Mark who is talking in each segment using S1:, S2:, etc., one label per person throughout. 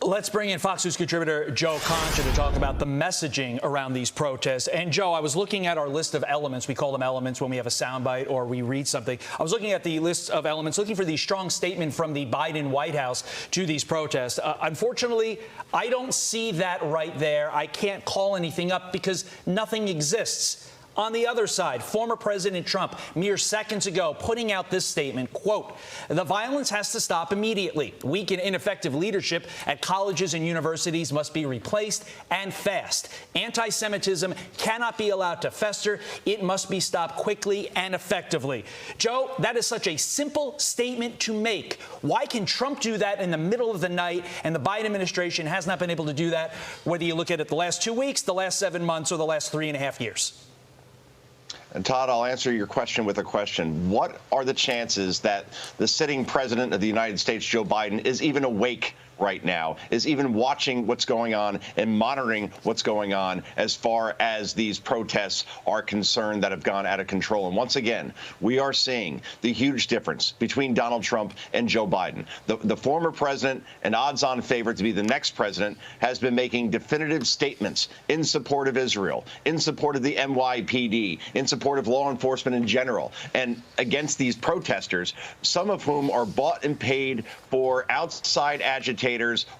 S1: Let's bring in Fox News contributor Joe Concha to talk about the messaging around these protests. And, Joe, I was looking at our list of elements. We call them elements when we have a soundbite or we read something. I was looking at the list of elements, looking for the strong statement from the Biden White House to these protests. Unfortunately, I don't see that right there. I can't call anything up because nothing exists. On the other side, former President Trump, mere seconds ago, putting out this statement, quote, "The violence has to stop immediately. Weak and ineffective leadership at colleges and universities must be replaced and fast. Anti-Semitism cannot be allowed to fester. It must be stopped quickly and effectively." Joe, that is such a simple statement to make. Why can Trump do that in the middle of the night and the Biden administration has not been able to do that, whether you look at it the last 2 weeks, the last 7 months, or the last 3.5 years?
S2: And Todd, I'll answer your question with a question. What are the chances that the sitting president of the United States, Joe Biden, is even awake right now, is even watching what's going on and monitoring what's going on as far as these protests are concerned that have gone out of control? And once again, we are seeing the huge difference between Donald Trump and Joe Biden. The former president, an odds-on favorite to be the next president, has been making definitive statements in support of Israel, in support of the NYPD, in support of law enforcement in general, and against these protesters, some of whom are bought and paid for outside agitators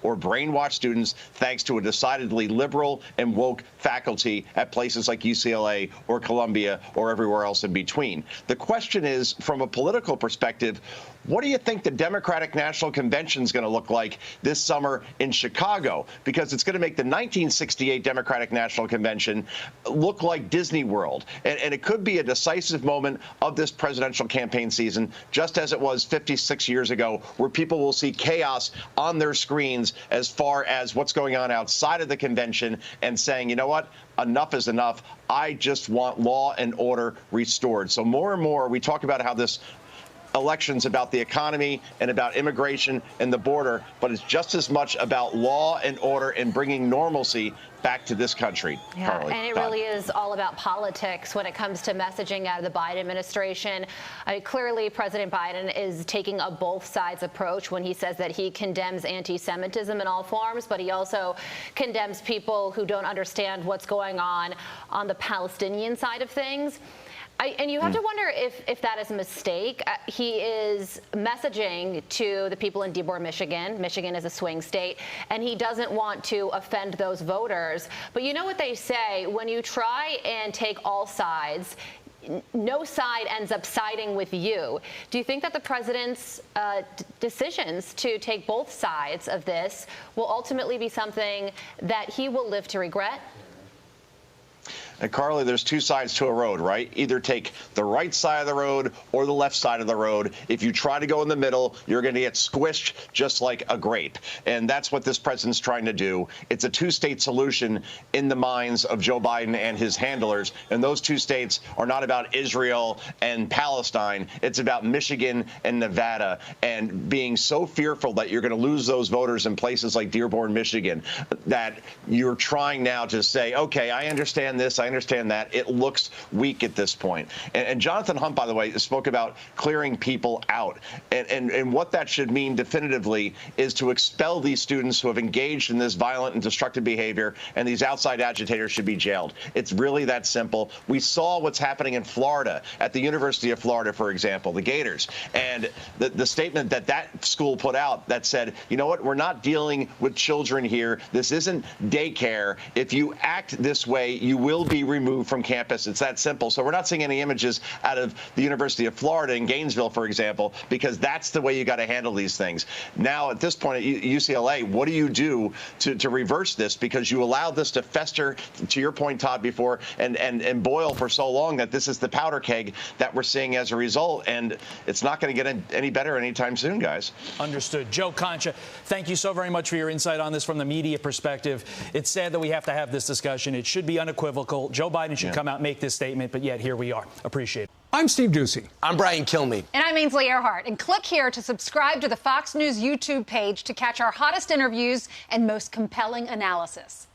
S2: or brainwashed students, thanks to a decidedly liberal and woke faculty at places like UCLA or Columbia or everywhere else in between. The question is, from a political perspective, what do you think the Democratic National Convention is going to look like this summer in Chicago? Because it's going to make the 1968 Democratic National Convention look like Disney World. And it could be a decisive moment of this presidential campaign season, just as it was 56 years ago, where people will see chaos on their screens as far as what's going on outside of the convention and saying, you know what? Enough is enough. I just want law and order restored. So more and more, we talk about how this elections about the economy and about immigration and the border, but it's just as much about law and order and bringing normalcy back to this country.
S3: Yeah,
S2: Carly,
S3: and it really is all about politics when it comes to messaging out of the Biden administration. Clearly, President Biden is taking a both sides approach when he says that he condemns anti-Semitism in all forms, but he also condemns people who don't understand what's going on the Palestinian side of things. And you have to wonder if that is a mistake. He is messaging to the people in Dearborn, Michigan. Michigan is a swing state, and he doesn't want to offend those voters. But you know what they say, when you try and take all sides, no side ends up siding with you. Do you think that the president's decisions to take both sides of this will ultimately be something that he will live to regret?
S2: And Carly, there's two sides to a road, right? Either take the right side of the road or the left side of the road. If you try to go in the middle, you're going to get squished just like a grape. And that's what this president's trying to do. It's a two-state solution in the minds of Joe Biden and his handlers. And those two states are not about Israel and Palestine. It's about Michigan and Nevada, and being so fearful that you're going to lose those voters in places like Dearborn, Michigan, that you're trying now to say, OK, I understand this. I understand that. It looks weak at this point. And Jonathan Hunt, by the way, spoke about clearing people out. And what that should mean definitively is to expel these students who have engaged in this violent and destructive behavior, and these outside agitators should be jailed. It's really that simple. We saw what's happening in Florida, at the University of Florida, for example, the Gators, and the statement that school put out that said, you know what, we're not dealing with children here. This isn't daycare. If you act this way, you will be removed from campus. It's that simple. So we're not seeing any images out of the University of Florida in Gainesville, for example, because that's the way you got to handle these things. Now, at this point at UCLA, what do you do to reverse this? Because you allowed this to fester, to your point, Todd, before, and boil for so long that this is the powder keg that we're seeing as a result. And it's not going to get any better anytime soon, guys.
S1: Understood. Joe Concha, thank you so very much for your insight on this from the media perspective. It's sad that we have to have this discussion. It should be unequivocal. Joe Biden should come out and make this statement, but yet here we are. Appreciate it.
S4: I'm Steve Ducey.
S5: I'm Brian Kilmeade.
S6: And I'm Ainsley Earhart. And click here to subscribe to the Fox News YouTube page to catch our hottest interviews and most compelling analysis.